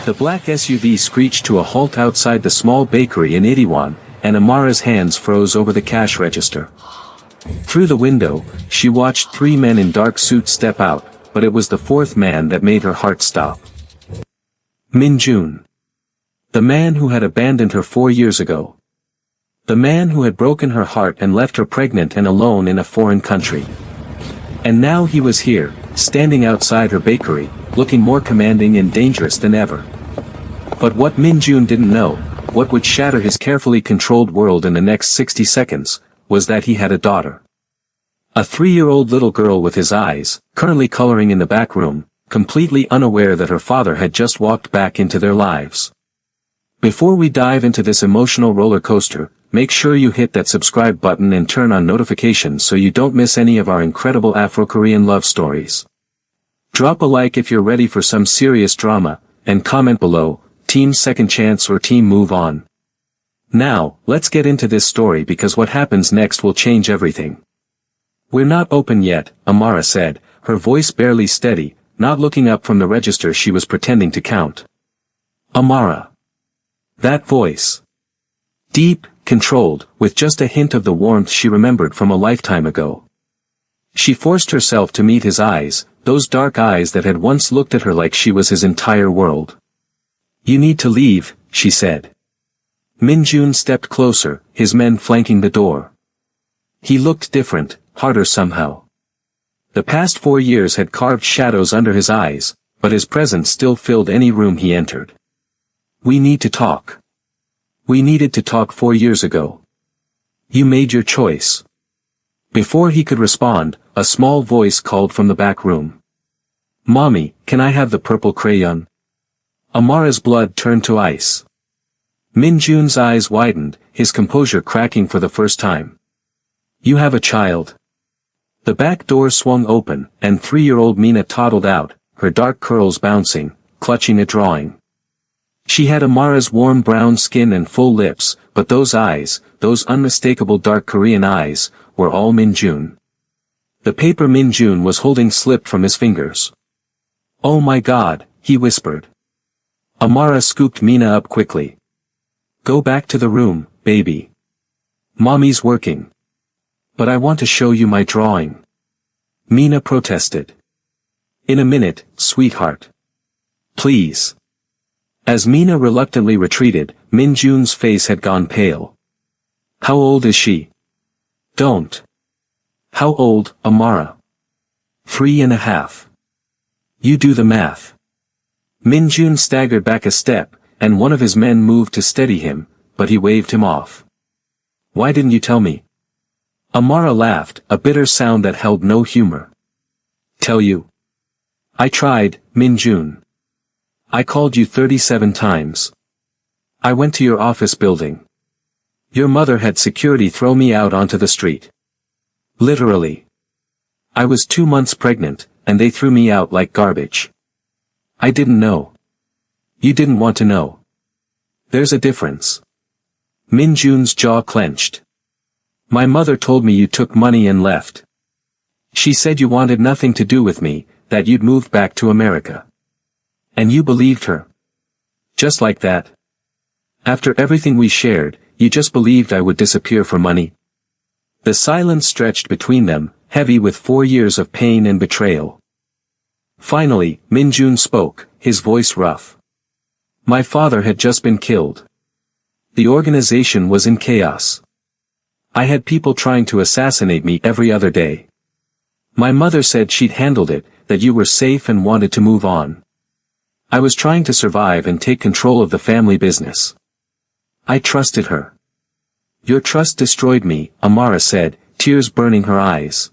The black SUV screeched to a halt outside the small bakery in Itiwan, and Amara's hands froze over the cash register. Through the window, she watched 3 men in dark suits step out, but it was the 4th man that made her heart stop. Min Jun. The man who had abandoned her 4 years ago. The man who had broken her heart and left her pregnant and alone in a foreign country. And now he was here, standing outside her bakery, looking more commanding and dangerous than ever. But what Min Jun didn't know, what would shatter his carefully controlled world in the next 60 seconds, was that he had a daughter. A 3-year-old little girl with his eyes, currently coloring in the back room, completely unaware that her father had just walked back into their lives. Before we dive into this emotional roller coaster, make sure you hit that subscribe button and turn on notifications so you don't miss any of our incredible Afro-Korean love stories. Drop a like if you're ready for some serious drama, and comment below, Team Second Chance or Team Move On. Now, let's get into this story because what happens next will change everything. We're not open yet, Amara said, her voice barely steady, not looking up from the register she was pretending to count. Amara. That voice. Deep, controlled, with just a hint of the warmth she remembered from a lifetime ago. She forced herself to meet his eyes, those dark eyes that had once looked at her like she was his entire world. You need to leave, she said. Min Jun stepped closer, his men flanking the door. He looked different, harder somehow. The past 4 years had carved shadows under his eyes, but his presence still filled any room he entered. We need to talk. We needed to talk 4 years ago. You made your choice. Before he could respond, a small voice called from the back room. Mommy, can I have the purple crayon? Amara's blood turned to ice. Min Jun's eyes widened, his composure cracking for the first time. You have a child. The back door swung open, and 3-year-old Mina toddled out, her dark curls bouncing, clutching a drawing. She had Amara's warm brown skin and full lips, but those eyes, those unmistakable dark Korean eyes, were all Min Jun. The paper Min Jun was holding slipped from his fingers. Oh my God, he whispered. Amara scooped Mina up quickly. Go back to the room, baby. Mommy's working. But I want to show you my drawing. Mina protested. In a minute, sweetheart. Please. As Mina reluctantly retreated, Min Jun's face had gone pale. How old is she? Don't. How old, Amara? 3.5. You do the math. Min Jun staggered back a step, and one of his men moved to steady him, but he waved him off. Why didn't you tell me? Amara laughed, a bitter sound that held no humor. Tell you. I tried, Min Jun. I called you 37 times. I went to your office building. Your mother had security throw me out onto the street. Literally. I was 2 months pregnant, and they threw me out like garbage. I didn't know. You didn't want to know. There's a difference. Min Jun's jaw clenched. My mother told me you took money and left. She said you wanted nothing to do with me, that you'd moved back to America. And you believed her. Just like that. After everything we shared, you just believed I would disappear for money. The silence stretched between them, heavy with 4 years of pain and betrayal. Finally, Min Jun spoke, his voice rough. My father had just been killed. The organization was in chaos. I had people trying to assassinate me every other day. My mother said she'd handled it, that you were safe and wanted to move on. I was trying to survive and take control of the family business. I trusted her. Your trust destroyed me, Amara said, tears burning her eyes.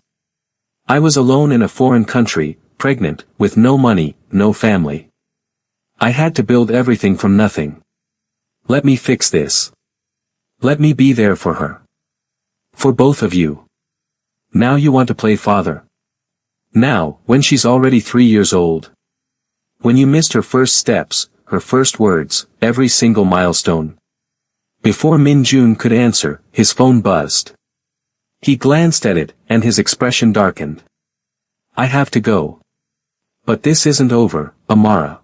I was alone in a foreign country, pregnant, with no money, no family. I had to build everything from nothing. Let me fix this. Let me be there for her. For both of you. Now you want to play father. Now, when she's already 3 years old. When you missed her first steps, her first words, every single milestone. Before Min Jun could answer, his phone buzzed. He glanced at it, and his expression darkened. I have to go. But this isn't over, Amara.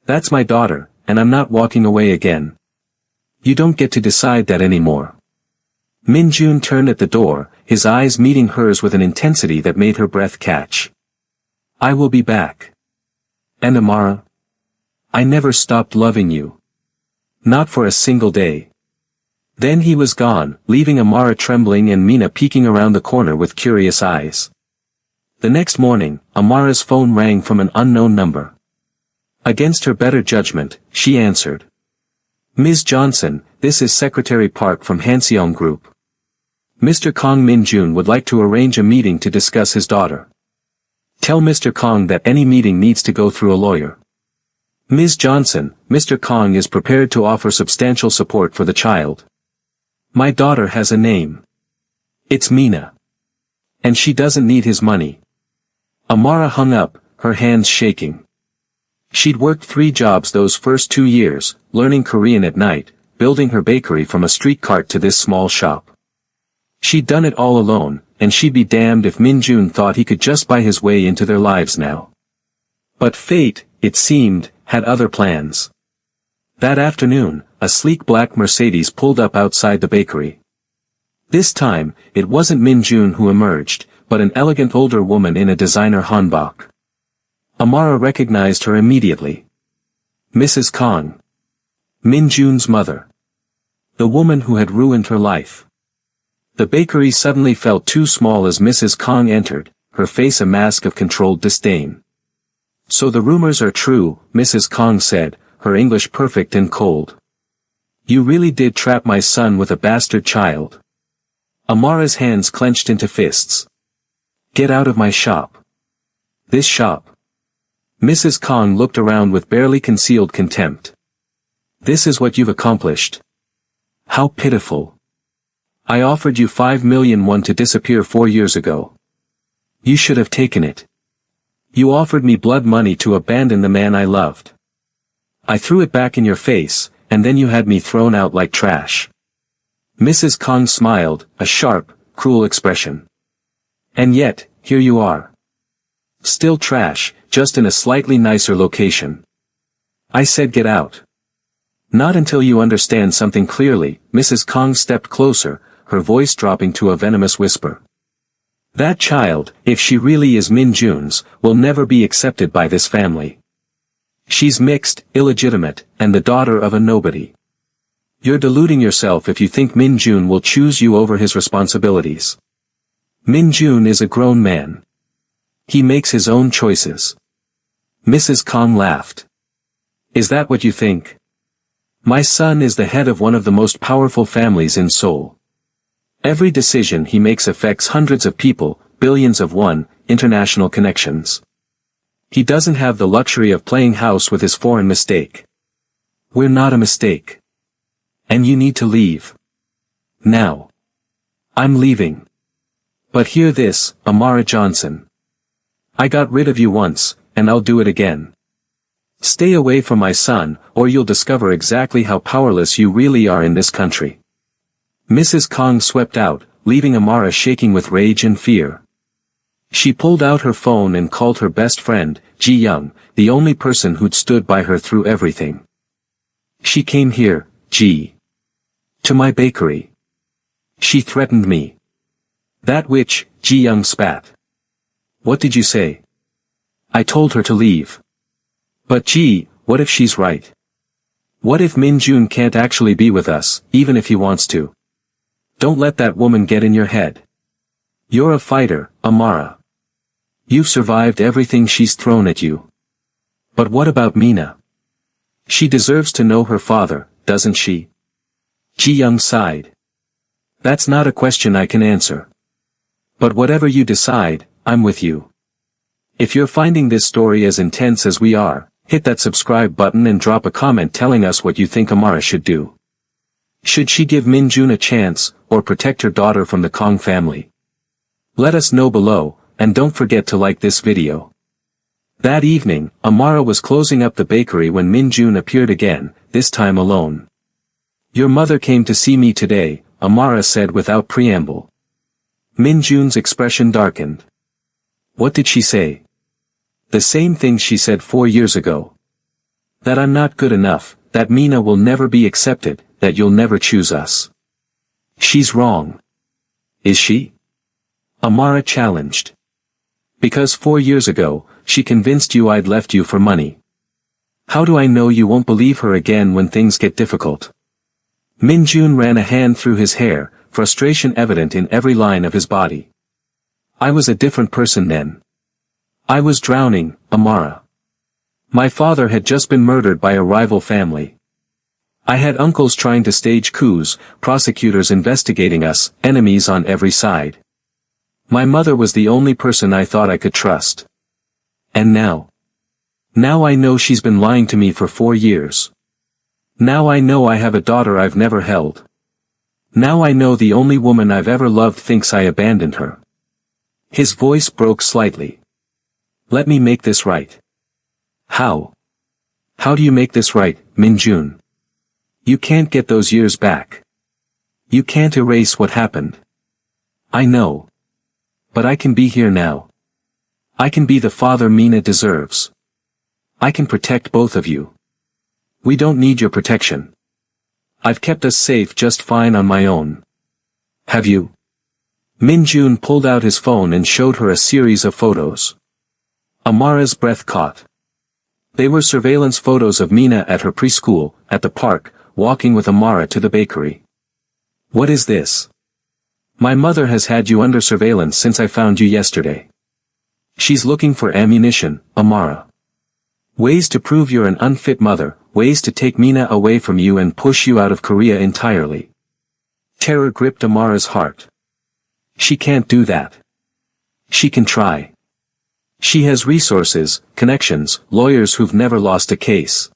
That's my daughter, and I'm not walking away again. You don't get to decide that anymore. Min Jun turned at the door, his eyes meeting hers with an intensity that made her breath catch. I will be back. And Amara? I never stopped loving you. Not for a single day. Then he was gone, leaving Amara trembling and Mina peeking around the corner with curious eyes. The next morning, Amara's phone rang from an unknown number. Against her better judgment, she answered. Ms. Johnson, this is Secretary Park from Hanseong Group. Mr. Kong Min Jun would like to arrange a meeting to discuss his daughter. Tell Mr. Kong that any meeting needs to go through a lawyer. Ms. Johnson, Mr. Kong is prepared to offer substantial support for the child. My daughter has a name. It's Mina. And she doesn't need his money. Amara hung up, her hands shaking. She'd worked 3 jobs those first 2 years, learning Korean at night, building her bakery from a street cart to this small shop. She'd done it all alone, and she'd be damned if Min Jun thought he could just buy his way into their lives now. But fate, it seemed, had other plans. That afternoon, a sleek black Mercedes pulled up outside the bakery. This time, it wasn't Min Jun who emerged, but an elegant older woman in a designer hanbok. Amara recognized her immediately. Mrs. Kong. Min Jun's mother. The woman who had ruined her life. The bakery suddenly felt too small as Mrs. Kong entered, her face a mask of controlled disdain. So the rumors are true, Mrs. Kong said, her English perfect and cold. You really did trap my son with a bastard child. Amara's hands clenched into fists. Get out of my shop. This shop. Mrs. Kong looked around with barely concealed contempt. This is what you've accomplished. How pitiful. I offered you 5 million won to disappear 4 years ago. You should have taken it. You offered me blood money to abandon the man I loved. I threw it back in your face, and then you had me thrown out like trash. Mrs. Kong smiled, a sharp, cruel expression. And yet, here you are. Still trash, just in a slightly nicer location. I said get out. Not until you understand something clearly, Mrs. Kong stepped closer, her voice dropping to a venomous whisper. That child, if she really is Min Jun's, will never be accepted by this family. She's mixed, illegitimate, and the daughter of a nobody. You're deluding yourself if you think Min Jun will choose you over his responsibilities. Min Jun is a grown man. He makes his own choices. Mrs. Kong laughed. Is that what you think? My son is the head of one of the most powerful families in Seoul. Every decision he makes affects hundreds of people, billions of won, international connections. He doesn't have the luxury of playing house with his foreign mistake. We're not a mistake. And you need to leave. Now. I'm leaving. But hear this, Amara Johnson. I got rid of you once, and I'll do it again. Stay away from my son, or you'll discover exactly how powerless you really are in this country. Mrs. Kong swept out, leaving Amara shaking with rage and fear. She pulled out her phone and called her best friend, Ji Young, the only person who'd stood by her through everything. She came here, Ji. To my bakery. She threatened me. That witch, Ji Young spat. What did you say? I told her to leave. But gee, what if she's right? What if Min Jun can't actually be with us, even if he wants to? Don't let that woman get in your head. You're a fighter, Amara. You've survived everything she's thrown at you. But what about Mina? She deserves to know her father, doesn't she? Ji Young sighed. That's not a question I can answer. But whatever you decide, I'm with you. If you're finding this story as intense as we are, hit that subscribe button and drop a comment telling us what you think Amara should do. Should she give Min Jun a chance, or protect her daughter from the Kong family? Let us know below, and don't forget to like this video. That evening, Amara was closing up the bakery when Min Jun appeared again, this time alone. Your mother came to see me today, Amara said without preamble. Min Jun's expression darkened. What did she say? The same thing she said 4 years ago. That I'm not good enough, that Mina will never be accepted, that you'll never choose us. She's wrong. Is she? Amara challenged. Because 4 years ago, she convinced you I'd left you for money. How do I know you won't believe her again when things get difficult? Minjun ran a hand through his hair, frustration evident in every line of his body. I was a different person then. I was drowning, Amara. My father had just been murdered by a rival family. I had uncles trying to stage coups, prosecutors investigating us, enemies on every side. My mother was the only person I thought I could trust. And now? Now I know she's been lying to me for 4 years. Now I know I have a daughter I've never held. Now I know the only woman I've ever loved thinks I abandoned her. His voice broke slightly. Let me make this right. How? How do you make this right, Minjun? You can't get those years back. You can't erase what happened. I know. But I can be here now. I can be the father Mina deserves. I can protect both of you. We don't need your protection. I've kept us safe just fine on my own. Have you? Minjun pulled out his phone and showed her a series of photos. Amara's breath caught. They were surveillance photos of Mina at her preschool, at the park, walking with Amara to the bakery. What is this? My mother has had you under surveillance since I found you yesterday. She's looking for ammunition, Amara. Ways to prove you're an unfit mother, ways to take Mina away from you and push you out of Korea entirely. Terror gripped Amara's heart. She can't do that. She can try. She has resources, connections, lawyers who've never lost a case.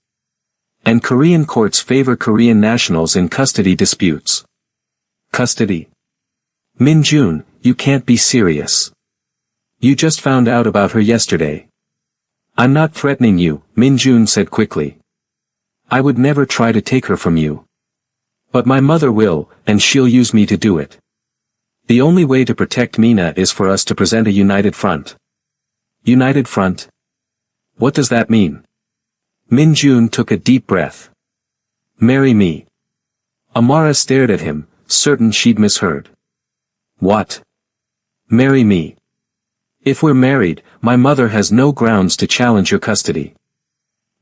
And Korean courts favor Korean nationals in custody disputes. Custody? Minjun, you can't be serious. You just found out about her yesterday. I'm not threatening you, Minjun said quickly. I would never try to take her from you. But my mother will, and she'll use me to do it. The only way to protect Mina is for us to present a united front. United front? What does that mean? Minjun took a deep breath. Marry me. Amara stared at him, certain she'd misheard. What? Marry me. If we're married, my mother has no grounds to challenge your custody.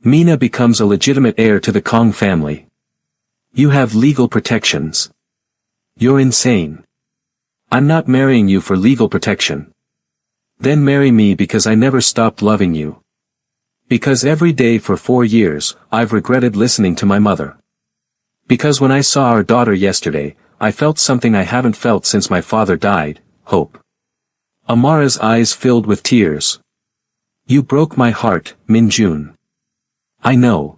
Mina becomes a legitimate heir to the Kong family. You have legal protections. You're insane. I'm not marrying you for legal protection. Then marry me because I never stopped loving you. Because every day for 4 years, I've regretted listening to my mother. Because when I saw our daughter yesterday, I felt something I haven't felt since my father died, hope. Amara's eyes filled with tears. You broke my heart, Minjun. I know.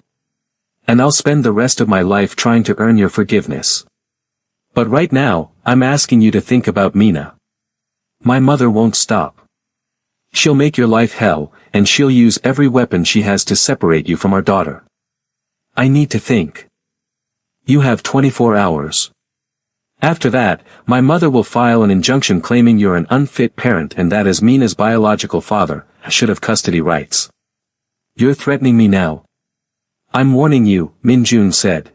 And I'll spend the rest of my life trying to earn your forgiveness. But right now, I'm asking you to think about Mina. My mother won't stop. She'll make your life hell, and she'll use every weapon she has to separate you from our daughter. I need to think. You have 24 hours. After that, my mother will file an injunction claiming you're an unfit parent and that as Mina's biological father, I should have custody rights. You're threatening me now. I'm warning you, Minjun said.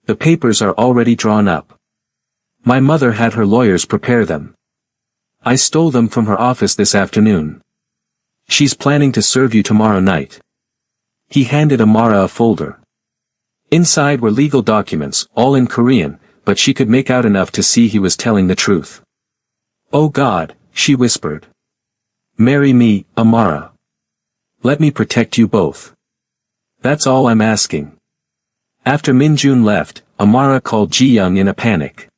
The papers are already drawn up. My mother had her lawyers prepare them. I stole them from her office this afternoon. She's planning to serve you tomorrow night. He handed Amara a folder. Inside were legal documents, all in Korean, but she could make out enough to see he was telling the truth. Oh God, she whispered. Marry me, Amara. Let me protect you both. That's all I'm asking. After Minjun left, Amara called Ji-young in a panic.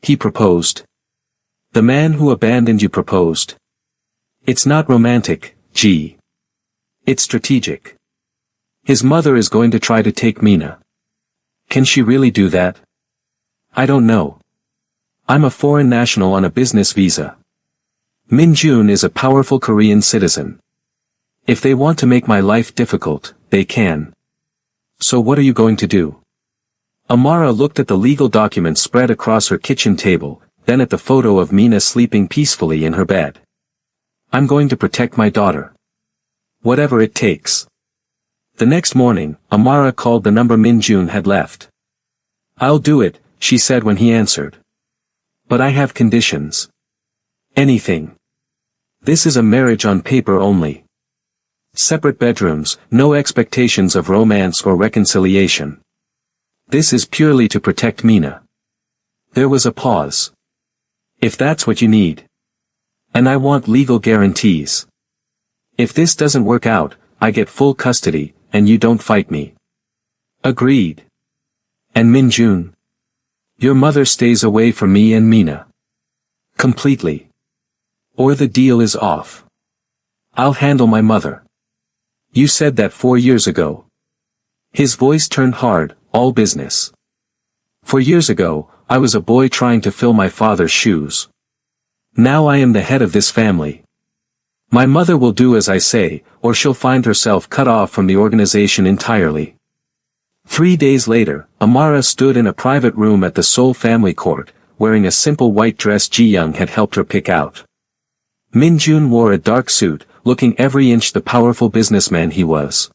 He proposed. The man who abandoned you proposed. It's not romantic, Ji. It's strategic. His mother is going to try to take Mina. Can she really do that? I don't know. I'm a foreign national on a business visa. Minjun is a powerful Korean citizen. If they want to make my life difficult, they can. So what are you going to do? Amara looked at the legal documents spread across her kitchen table, then at the photo of Mina sleeping peacefully in her bed. I'm going to protect my daughter. Whatever it takes. The next morning, Amara called the number Min Jun had left. "I'll do it," she said when he answered. "But I have conditions." "Anything. This is a marriage on paper only. Separate bedrooms, no expectations of romance or reconciliation. This is purely to protect Mina." There was a pause. "If that's what you need. And I want legal guarantees. If this doesn't work out, I get full custody, and you don't fight me." "Agreed." "And Min Jun? Your mother stays away from me and Mina. Completely. Or the deal is off. I'll handle my mother. You said that 4 years ago." His voice turned hard, all business. "4 years ago, I was a boy trying to fill my father's shoes. Now I am the head of this family. My mother will do as I say, or she'll find herself cut off from the organization entirely." 3 days later, Amara stood in a private room at the Seoul family court, wearing a simple white dress Ji-young had helped her pick out. Min Jun wore a dark suit, looking every inch the powerful businessman he was.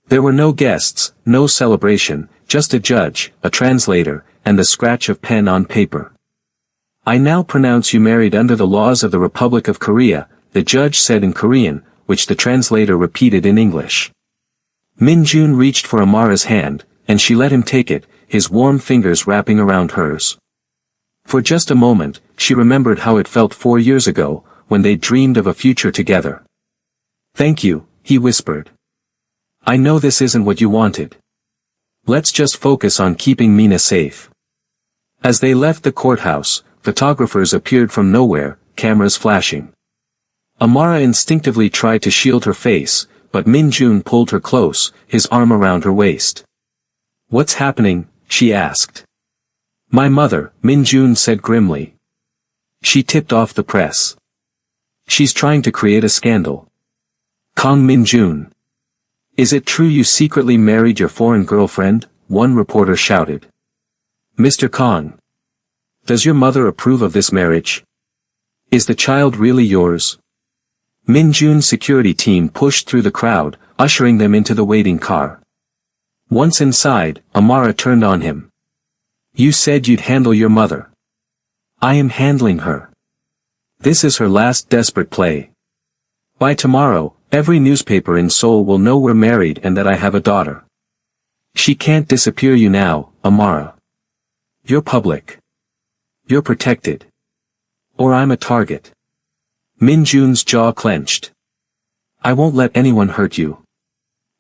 There were no guests, no celebration, just a judge, a translator, and the scratch of pen on paper. "I now pronounce you married under the laws of the Republic of Korea," the judge said in Korean, which the translator repeated in English. Min Jun reached for Amara's hand, and she let him take it, his warm fingers wrapping around hers. For just a moment, she remembered how it felt 4 years ago, when they dreamed of a future together. "Thank you," he whispered. "I know this isn't what you wanted. Let's just focus on keeping Mina safe." As they left the courthouse, photographers appeared from nowhere, cameras flashing. Amara instinctively tried to shield her face, but Min Jun pulled her close, his arm around her waist. "What's happening?" she asked. "My mother," Min Jun said grimly. She tipped off the press. "She's trying to create a scandal." "Kang Min Jun. Is it true you secretly married your foreign girlfriend?" one reporter shouted. "Mr. Kang. Does your mother approve of this marriage? Is the child really yours?" Min Jun's security team pushed through the crowd, ushering them into the waiting car. Once inside, Amara turned on him. "You said you'd handle your mother. I am handling her. This is her last desperate play. By tomorrow, every newspaper in Seoul will know we're married and that I have a daughter. She can't disappear you now, Amara. You're public. You're protected. Or I'm a target." Min Jun's jaw clenched. "I won't let anyone hurt you.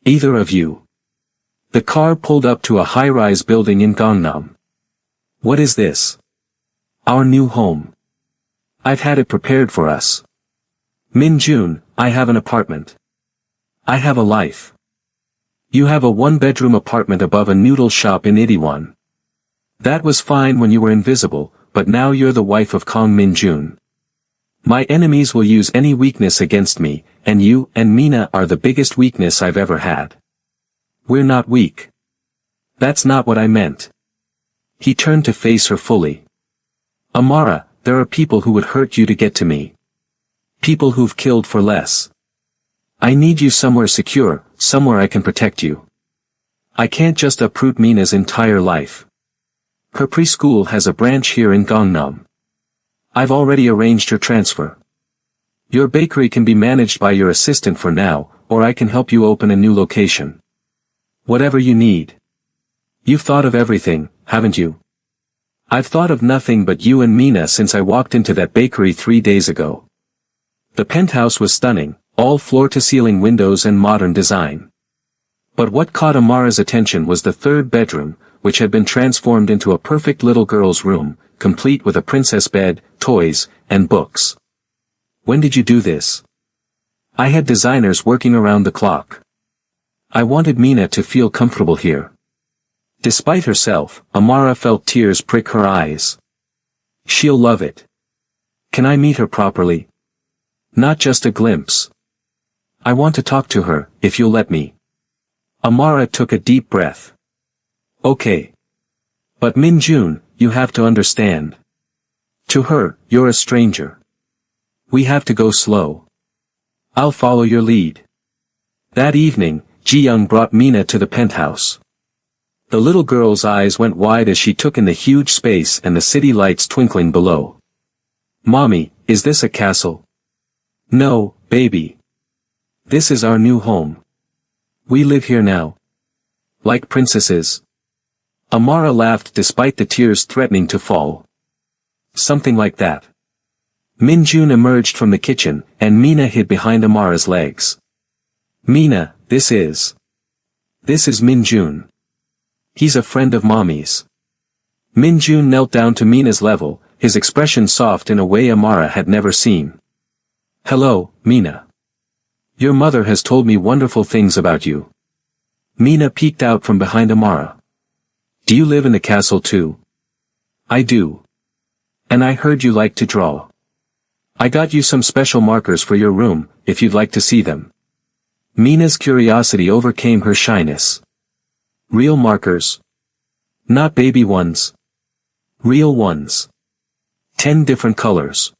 Either of you." The car pulled up to a high-rise building in Gangnam. "What is this?" "Our new home. I've had it prepared for us." "Min Jun, I have an apartment. I have a life. You have a one-bedroom apartment above a noodle shop in Itaewon. That was fine when you were invisible, but now you're the wife of Kang Min Jun. My enemies will use any weakness against me, and you and Mina are the biggest weakness I've ever had. We're not weak. That's not what I meant." He turned to face her fully. "Amara, there are people who would hurt you to get to me. People who've killed for less. I need you somewhere secure, somewhere I can protect you. I can't just uproot Mina's entire life. Her preschool has a branch here in Gangnam. I've already arranged her transfer. Your bakery can be managed by your assistant for now, or I can help you open a new location. Whatever you need. You've thought of everything, haven't you?" "I've thought of nothing but you and Mina since I walked into that bakery 3 days ago." The penthouse was stunning, all floor-to-ceiling windows and modern design. But what caught Amara's attention was the third bedroom, which had been transformed into a perfect little girl's room, complete with a princess bed, toys, and books. "When did you do this?" "I had designers working around the clock. I wanted Mina to feel comfortable here." Despite herself, Amara felt tears prick her eyes. "She'll love it. Can I meet her properly? Not just a glimpse. I want to talk to her, if you'll let me." Amara took a deep breath. "Okay. But Min Jun, you have to understand. To her, you're a stranger. We have to go slow. I'll follow your lead." That evening, Ji-young brought Mina to the penthouse. The little girl's eyes went wide as she took in the huge space and the city lights twinkling below. "Mommy, is this a castle?" "No, baby. This is our new home. We live here now. Like princesses." Amara laughed despite the tears threatening to fall. "Something like that." Minjun emerged from the kitchen, and Mina hid behind Amara's legs. "Mina, this is Minjun. He's a friend of Mommy's." Minjun knelt down to Mina's level, his expression soft in a way Amara had never seen. "Hello, Mina. Your mother has told me wonderful things about you." Mina peeked out from behind Amara. "Do you live in the castle too?" "I do. And I heard you like to draw. I got you some special markers for your room, if you'd like to see them." Mina's curiosity overcame her shyness. "Real markers? Not baby ones? Real ones? 10 different colors."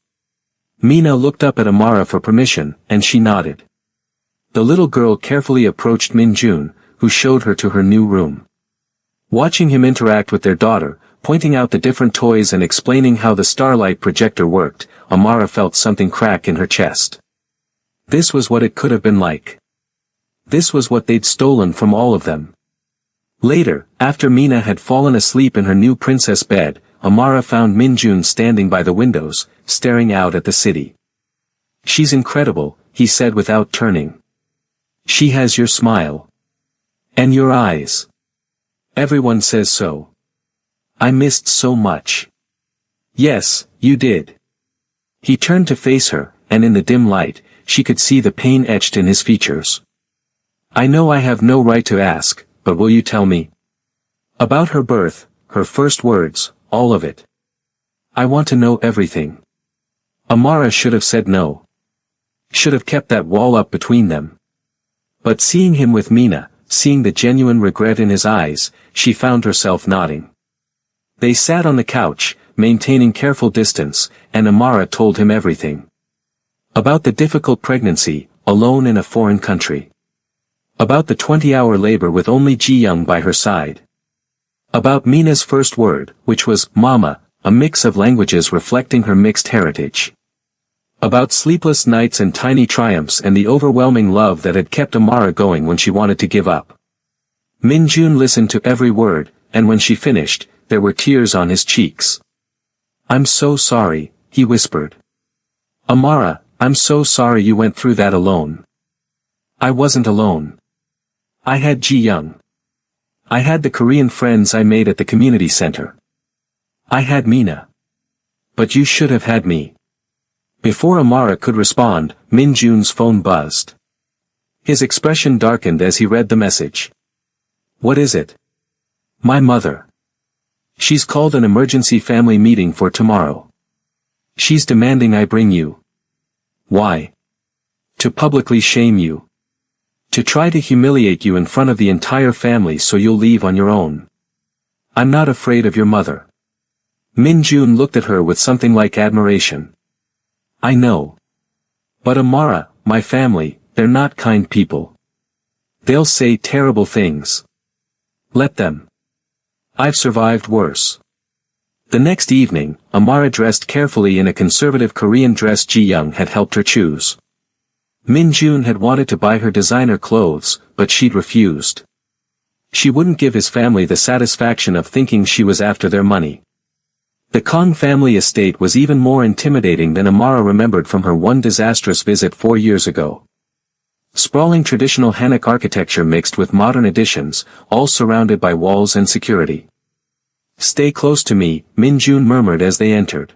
Mina looked up at Amara for permission, and she nodded. The little girl carefully approached Minjun, who showed her to her new room. Watching him interact with their daughter, pointing out the different toys and explaining how the starlight projector worked, Amara felt something crack in her chest. This was what it could have been like. This was what they'd stolen from all of them. Later, after Mina had fallen asleep in her new princess bed, Amara found Minjun standing by the windows, staring out at the city. "She's incredible," he said without turning. "She has your smile. And your eyes. Everyone says so. I missed so much." "Yes, you did." He turned to face her, and in the dim light, she could see the pain etched in his features. "I know I have no right to ask, but will you tell me? About her birth, her first words, all of it. I want to know everything." Amara should have said no. Should have kept that wall up between them. But seeing him with Mina, seeing the genuine regret in his eyes, she found herself nodding. They sat on the couch, maintaining careful distance, and Amara told him everything. About the difficult pregnancy, alone in a foreign country. About the 20-hour labor with only Ji-young by her side. About Mina's first word, which was, "Mama," a mix of languages reflecting her mixed heritage. About sleepless nights and tiny triumphs and the overwhelming love that had kept Amara going when she wanted to give up. Minjun listened to every word, and when she finished, there were tears on his cheeks. "I'm so sorry," he whispered. "Amara, I'm so sorry you went through that alone." "I wasn't alone. I had Ji-young. I had the Korean friends I made at the community center. I had Mina. But you should have had me." Before Amara could respond, Minjun's phone buzzed. His expression darkened as he read the message. "What is it?" "My mother. She's called an emergency family meeting for tomorrow. She's demanding I bring you." "Why?" "To publicly shame you. To try to humiliate you in front of the entire family so you'll leave on your own." "I'm not afraid of your mother." Minjun looked at her with something like admiration. "I know. But Amara, my family, they're not kind people. They'll say terrible things. Let them. I've survived worse." The next evening, Amara dressed carefully in a conservative Korean dress Ji-young had helped her choose. Minjun had wanted to buy her designer clothes, but she'd refused. She wouldn't give his family the satisfaction of thinking she was after their money. The Kong family estate was even more intimidating than Amara remembered from her one disastrous visit 4 years ago. Sprawling traditional Hanok architecture mixed with modern additions, all surrounded by walls and security. "Stay close to me," Minjun murmured as they entered.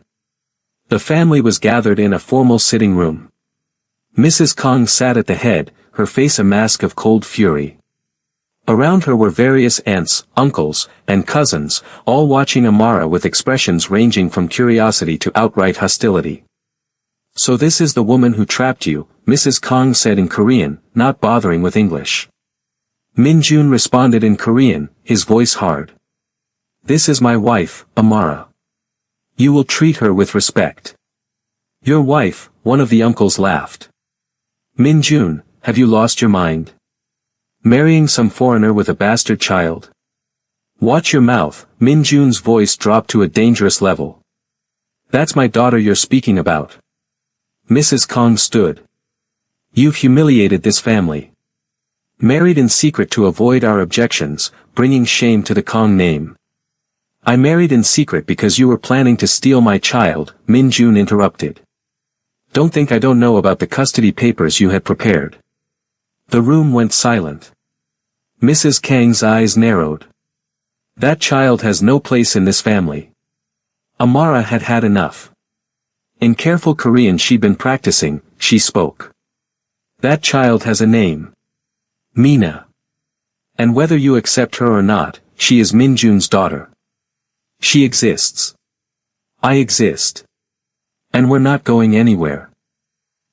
The family was gathered in a formal sitting room. Mrs. Kong sat at the head, her face a mask of cold fury. Around her were various aunts, uncles, and cousins, all watching Amara with expressions ranging from curiosity to outright hostility. "So this is the woman who trapped you," Mrs. Kong said in Korean, not bothering with English. Minjun responded in Korean, his voice hard. "This is my wife, Amara. You will treat her with respect." "Your wife," one of the uncles laughed. "Minjun, have you lost your mind? Marrying some foreigner with a bastard child? Watch your mouth, Min Jun's voice dropped to a dangerous level. That's my daughter you're speaking about. Mrs. Kong stood. You've humiliated this family. Married in secret to avoid our objections, bringing shame to the Kong name. I married in secret because you were planning to steal my child, Min Jun interrupted. Don't think I don't know about the custody papers you had prepared. The room went silent. Mrs. Kang's eyes narrowed. That child has no place in this family. Amara had had enough. In careful Korean she'd been practicing, she spoke. That child has a name. Mina. And whether you accept her or not, she is Min Jun's daughter. She exists. I exist. And we're not going anywhere.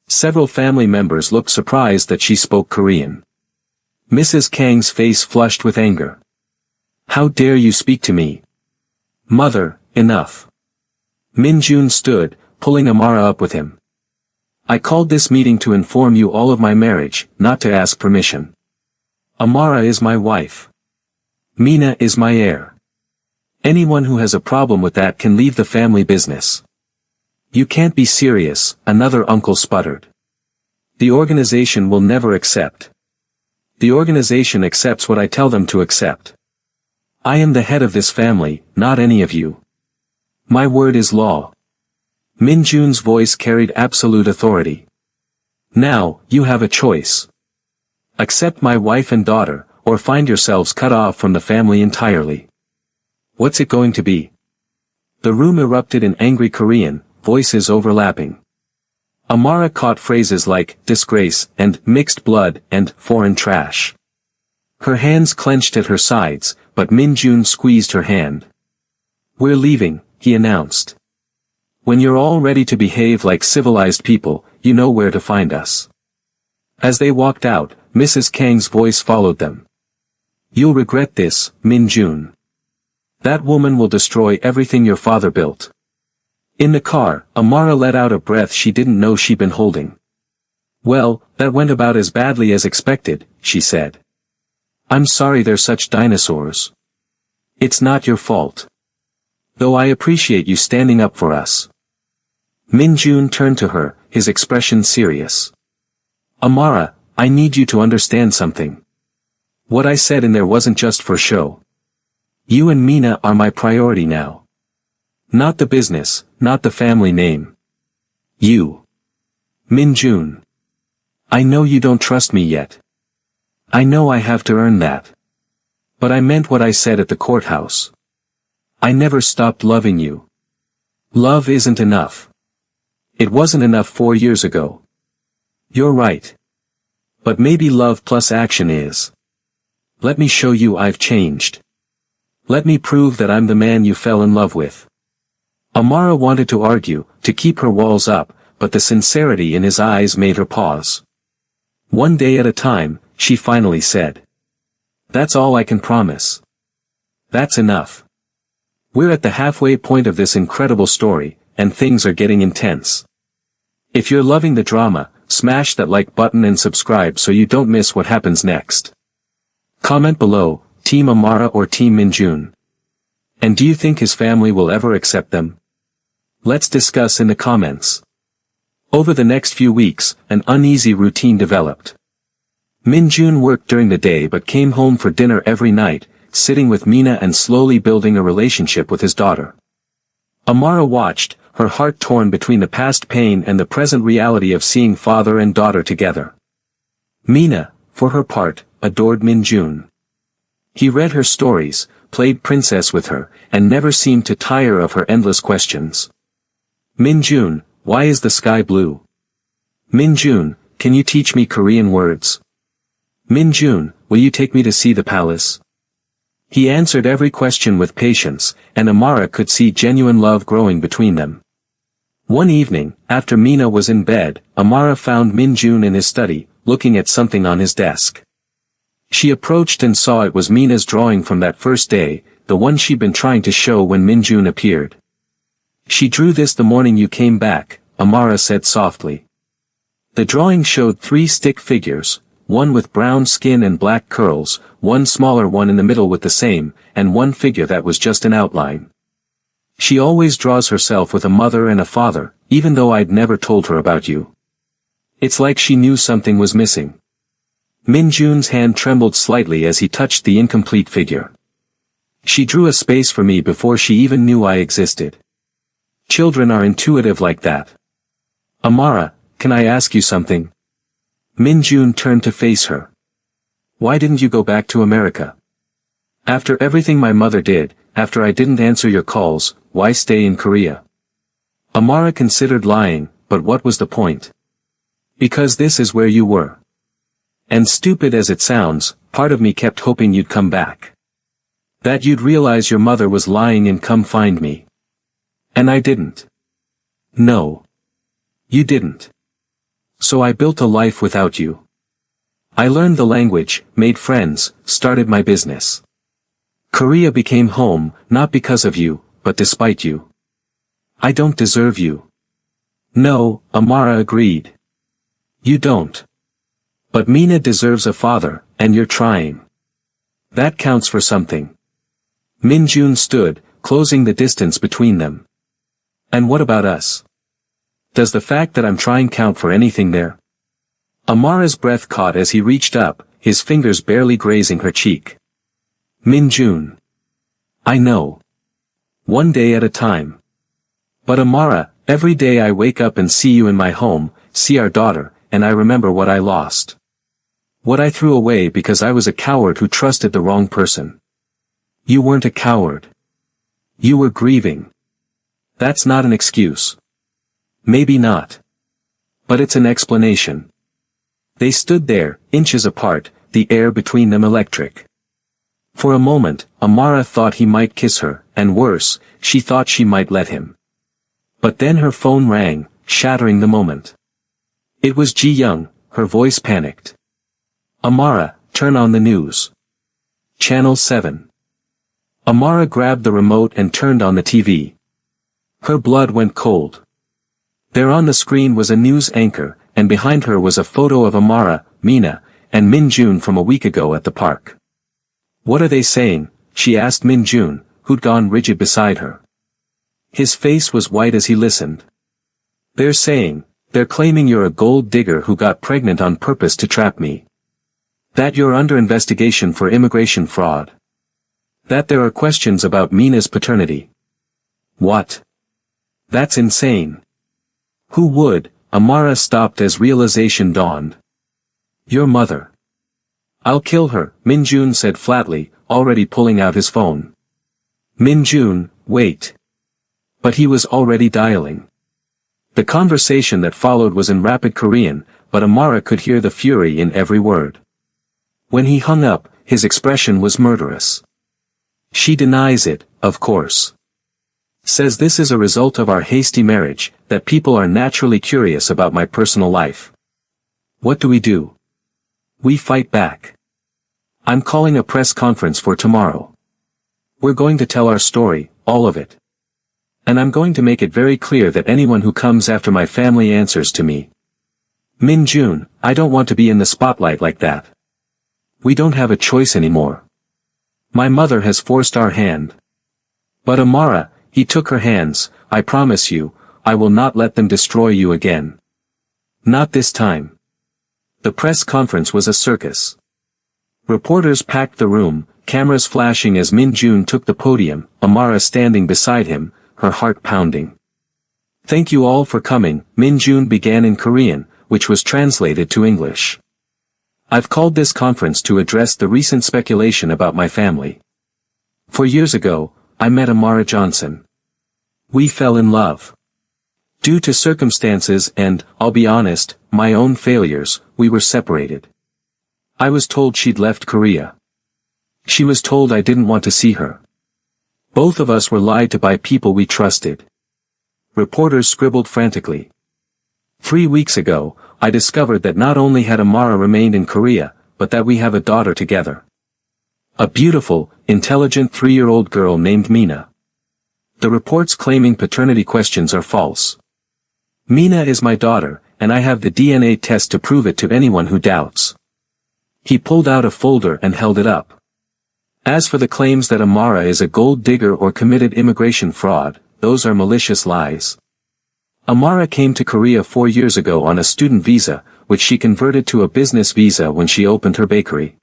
Several family members looked surprised that she spoke Korean. Mrs. Kang's face flushed with anger. How dare you speak to me? Mother, enough. Min Jun stood, pulling Amara up with him. I called this meeting to inform you all of my marriage, not to ask permission. Amara is my wife. Mina is my heir. Anyone who has a problem with that can leave the family business. You can't be serious, another uncle sputtered. The organization will never accept. The organization accepts what I tell them to accept. I am the head of this family, not any of you. My word is law. Min Jun's voice carried absolute authority. Now, you have a choice. Accept my wife and daughter, or find yourselves cut off from the family entirely. What's it going to be? The room erupted in angry Korean, voices overlapping. Amara caught phrases like, disgrace, and mixed blood, and foreign trash. Her hands clenched at her sides, but Min Jun squeezed her hand. We're leaving, he announced. When you're all ready to behave like civilized people, you know where to find us. As they walked out, Mrs. Kang's voice followed them. You'll regret this, Min Jun. That woman will destroy everything your father built. In the car, Amara let out a breath she didn't know she'd been holding. Well, that went about as badly as expected, she said. I'm sorry they're such dinosaurs. It's not your fault. Though I appreciate you standing up for us. Min Jun turned to her, his expression serious. Amara, I need you to understand something. What I said in there wasn't just for show. You and Mina are my priority now. Not the business, not the family name. You. Min Jun. I know you don't trust me yet. I know I have to earn that. But I meant what I said at the courthouse. I never stopped loving you. Love isn't enough. It wasn't enough 4 years ago. You're right. But maybe love plus action is. Let me show you I've changed. Let me prove that I'm the man you fell in love with. Amara wanted to argue, to keep her walls up, but the sincerity in his eyes made her pause. One day at a time, she finally said. That's all I can promise. That's enough. We're at the halfway point of this incredible story, and things are getting intense. If you're loving the drama, smash that like button and subscribe so you don't miss what happens next. Comment below, Team Amara or Team Min Jun. And do you think his family will ever accept them? Let's discuss in the comments. Over the next few weeks, an uneasy routine developed. Min Jun worked during the day but came home for dinner every night, sitting with Mina and slowly building a relationship with his daughter. Amara watched, her heart torn between the past pain and the present reality of seeing father and daughter together. Mina, for her part, adored Min Jun. He read her stories, played princess with her, and never seemed to tire of her endless questions. Min Jun, why is the sky blue? Min Jun, can you teach me Korean words? Min Jun, will you take me to see the palace? He answered every question with patience, and Amara could see genuine love growing between them. One evening, after Mina was in bed, Amara found Min Jun in his study, looking at something on his desk. She approached and saw it was Mina's drawing from that first day, the one she'd been trying to show when Min Jun appeared. She drew this the morning you came back, Amara said softly. The drawing showed 3 stick figures, one with brown skin and black curls, one smaller one in the middle with the same, and one figure that was just an outline. She always draws herself with a mother and a father, even though I'd never told her about you. It's like she knew something was missing. Min Jun's hand trembled slightly as he touched the incomplete figure. She drew a space for me before she even knew I existed. Children are intuitive like that. Amara, can I ask you something? Min Jun turned to face her. Why didn't you go back to America? After everything my mother did, after I didn't answer your calls, why stay in Korea? Amara considered lying, but what was the point? Because this is where you were. And stupid as it sounds, part of me kept hoping you'd come back. That you'd realize your mother was lying and come find me. And I didn't. No. You didn't. So I built a life without you. I learned the language, made friends, started my business. Korea became home, not because of you, but despite you. I don't deserve you. No, Amara agreed. You don't. But Mina deserves a father, and you're trying. That counts for something. Min Jun stood, closing the distance between them. And what about us? Does the fact that I'm trying count for anything there? Amara's breath caught as he reached up, his fingers barely grazing her cheek. Min Jun. I know. One day at a time. But Amara, every day I wake up and see you in my home, see our daughter, and I remember what I lost. What I threw away because I was a coward who trusted the wrong person. You weren't a coward. You were grieving. That's not an excuse. Maybe not. But it's an explanation. They stood there, inches apart, the air between them electric. For a moment, Amara thought he might kiss her, and worse, she thought she might let him. But then her phone rang, shattering the moment. It was Ji Young, her voice panicked. Amara, turn on the news. Channel 7. Amara grabbed the remote and turned on the TV. Her blood went cold. There on the screen was a news anchor, and behind her was a photo of Amara, Mina, and Min Jun from a week ago at the park. What are they saying? She asked Min Jun, who'd gone rigid beside her. His face was white as he listened. They're claiming you're a gold digger who got pregnant on purpose to trap me. That you're under investigation for immigration fraud. That there are questions about Mina's paternity. What? That's insane. Who would? Amara stopped as realization dawned. Your mother. I'll kill her, Min Jun said flatly, already pulling out his phone. Min Jun, wait. But he was already dialing. The conversation that followed was in rapid Korean, but Amara could hear the fury in every word. When he hung up, his expression was murderous. She denies it, of course. Says this is a result of our hasty marriage, that people are naturally curious about my personal life. What do? We fight back. I'm calling a press conference for tomorrow. We're going to tell our story, all of it. And I'm going to make it very clear that anyone who comes after my family answers to me. Min Jun, I don't want to be in the spotlight like that. We don't have a choice anymore. My mother has forced our hand. But Amara, he took her hands, I promise you, I will not let them destroy you again. Not this time. The press conference was a circus. Reporters packed the room, cameras flashing as Min Jun took the podium, Amara standing beside him, her heart pounding. Thank you all for coming, Min Jun began in Korean, which was translated to English. I've called this conference to address the recent speculation about my family. 4 years ago, I met Amara Johnson. We fell in love. Due to circumstances and, I'll be honest, my own failures, we were separated. I was told she'd left Korea. She was told I didn't want to see her. Both of us were lied to by people we trusted. Reporters scribbled frantically. 3 weeks ago, I discovered that not only had Amara remained in Korea, but that we have a daughter together. A beautiful, intelligent 3-year-old girl named Mina. The reports claiming paternity questions are false. Mina is my daughter, and I have the DNA test to prove it to anyone who doubts. He pulled out a folder and held it up. As for the claims that Amara is a gold digger or committed immigration fraud, those are malicious lies. Amara came to Korea 4 years ago on a student visa, which she converted to a business visa when she opened her bakery.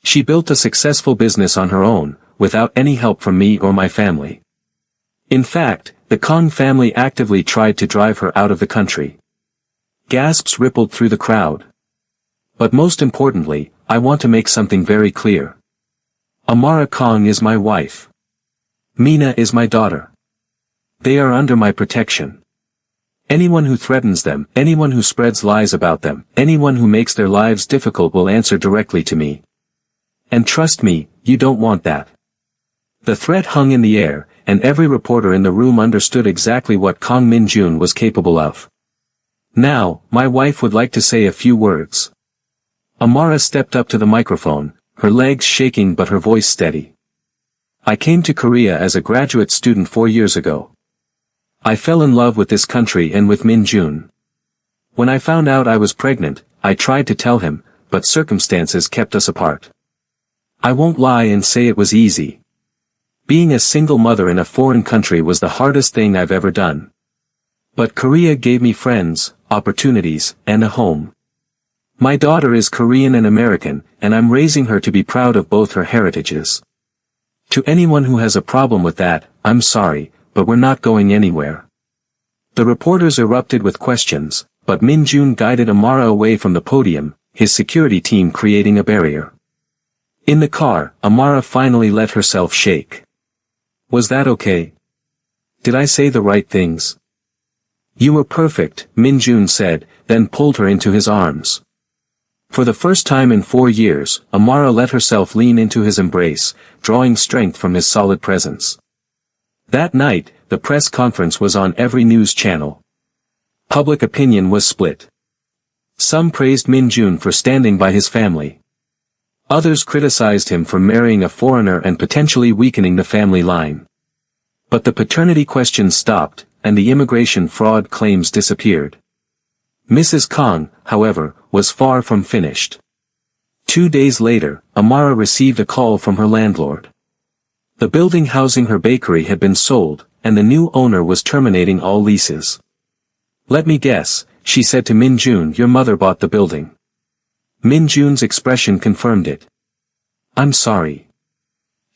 She built a successful business on her own, without any help from me or my family. In fact, the Kong family actively tried to drive her out of the country. Gasps rippled through the crowd. But most importantly, I want to make something very clear. Amara Kong is my wife. Mina is my daughter. They are under my protection. Anyone who threatens them, anyone who spreads lies about them, anyone who makes their lives difficult will answer directly to me. And trust me, you don't want that. The threat hung in the air, and every reporter in the room understood exactly what Kang Min-jun was capable of. Now, my wife would like to say a few words. Amara stepped up to the microphone, her legs shaking but her voice steady. I came to Korea as a graduate student 4 years ago. I fell in love with this country and with Min-jun. When I found out I was pregnant, I tried to tell him, but circumstances kept us apart. I won't lie and say it was easy. Being a single mother in a foreign country was the hardest thing I've ever done. But Korea gave me friends, opportunities, and a home. My daughter is Korean and American, and I'm raising her to be proud of both her heritages. To anyone who has a problem with that, I'm sorry, but we're not going anywhere. The reporters erupted with questions, but Min-jun guided Amara away from the podium, his security team creating a barrier. In the car, Amara finally let herself shake. Was that okay? Did I say the right things? You were perfect, Min-jun said, then pulled her into his arms. For the first time in 4 years, Amara let herself lean into his embrace, drawing strength from his solid presence. That night, the press conference was on every news channel. Public opinion was split. Some praised Min-jun for standing by his family. Others criticized him for marrying a foreigner and potentially weakening the family line. But the paternity questions stopped, and the immigration fraud claims disappeared. Mrs. Kong, however, was far from finished. 2 days later, Amara received a call from her landlord. The building housing her bakery had been sold, and the new owner was terminating all leases. Let me guess, she said to Min-jun, your mother bought the building. Min-jun's expression confirmed it. I'm sorry.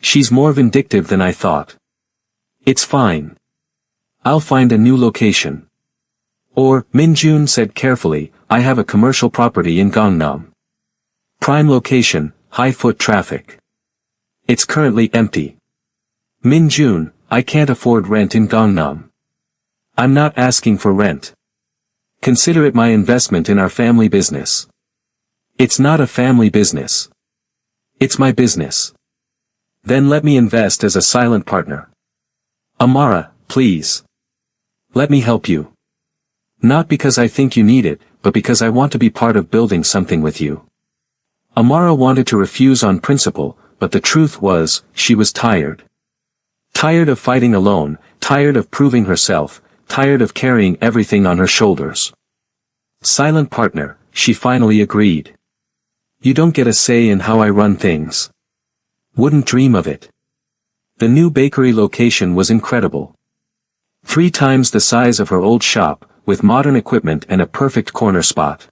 She's more vindictive than I thought. It's fine. I'll find a new location. Or, Min-jun said carefully, I have a commercial property in Gangnam. Prime location, high foot traffic. It's currently empty. Min-jun, I can't afford rent in Gangnam. I'm not asking for rent. Consider it my investment in our family business. It's not a family business. It's my business. Then let me invest as a silent partner. Amara, please. Let me help you. Not because I think you need it, but because I want to be part of building something with you. Amara wanted to refuse on principle, but the truth was, she was tired. Tired of fighting alone, tired of proving herself, tired of carrying everything on her shoulders. Silent partner, she finally agreed. You don't get a say in how I run things. Wouldn't dream of it. The new bakery location was incredible. 3 times the size of her old shop, with modern equipment and a perfect corner spot.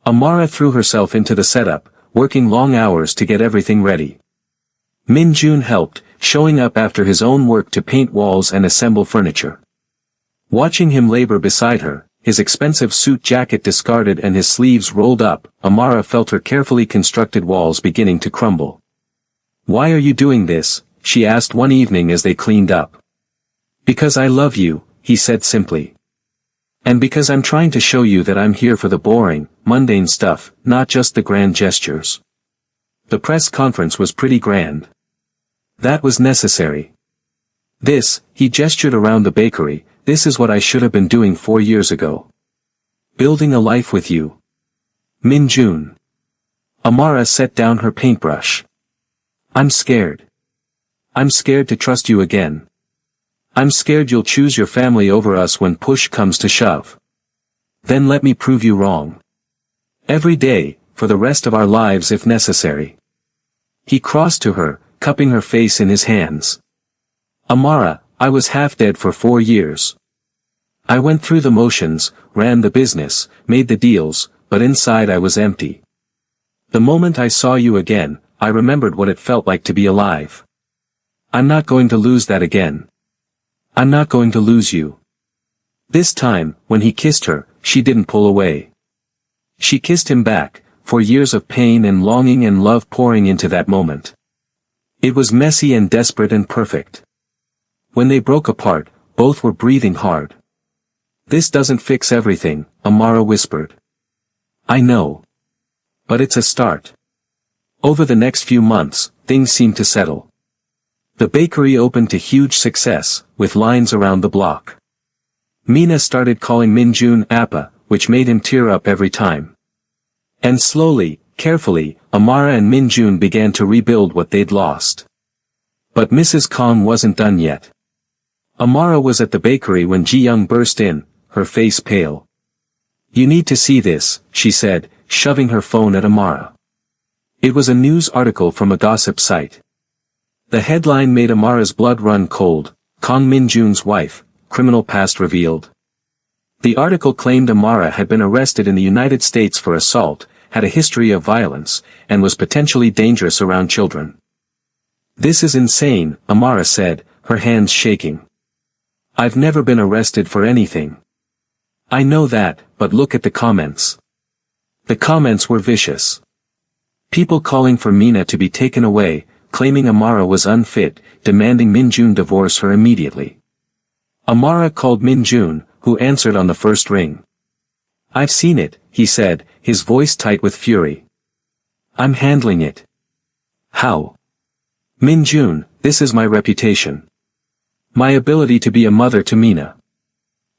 Amara threw herself into the setup, working long hours to get everything ready. Min-jun helped, showing up after his own work to paint walls and assemble furniture. Watching him labor beside her, his expensive suit jacket discarded and his sleeves rolled up, Amara felt her carefully constructed walls beginning to crumble. Why are you doing this? She asked one evening as they cleaned up. Because I love you, he said simply. And because I'm trying to show you that I'm here for the boring, mundane stuff, not just the grand gestures. The press conference was pretty grand. That was necessary. This, he gestured around the bakery, this is what I should have been doing 4 years ago. Building a life with you. Min-jun. Amara set down her paintbrush. I'm scared. I'm scared to trust you again. I'm scared you'll choose your family over us when push comes to shove. Then let me prove you wrong. Every day, for the rest of our lives if necessary. He crossed to her, cupping her face in his hands. Amara, I was half dead for 4 years. I went through the motions, ran the business, made the deals, but inside I was empty. The moment I saw you again, I remembered what it felt like to be alive. I'm not going to lose that again. I'm not going to lose you. This time, when he kissed her, she didn't pull away. She kissed him back, for years of pain and longing and love pouring into that moment. It was messy and desperate and perfect. When they broke apart, both were breathing hard. This doesn't fix everything, Amara whispered. I know. But it's a start. Over the next few months, things seemed to settle. The bakery opened to huge success, with lines around the block. Mina started calling Minjun Appa, which made him tear up every time. And slowly, carefully, Amara and Minjun began to rebuild what they'd lost. But Mrs. Kong wasn't done yet. Amara was at the bakery when Ji Young burst in, her face pale. You need to see this, she said, shoving her phone at Amara. It was a news article from a gossip site. The headline made Amara's blood run cold, Kong Minjun's wife, criminal past revealed. The article claimed Amara had been arrested in the United States for assault, had a history of violence, and was potentially dangerous around children. This is insane, Amara said, her hands shaking. I've never been arrested for anything. I know that, but look at the comments. The comments were vicious. People calling for Mina to be taken away, claiming Amara was unfit, demanding Minjun divorce her immediately. Amara called Minjun, who answered on the first ring. I've seen it, he said, his voice tight with fury. I'm handling it. How? Minjun, this is my reputation. My ability to be a mother to Mina.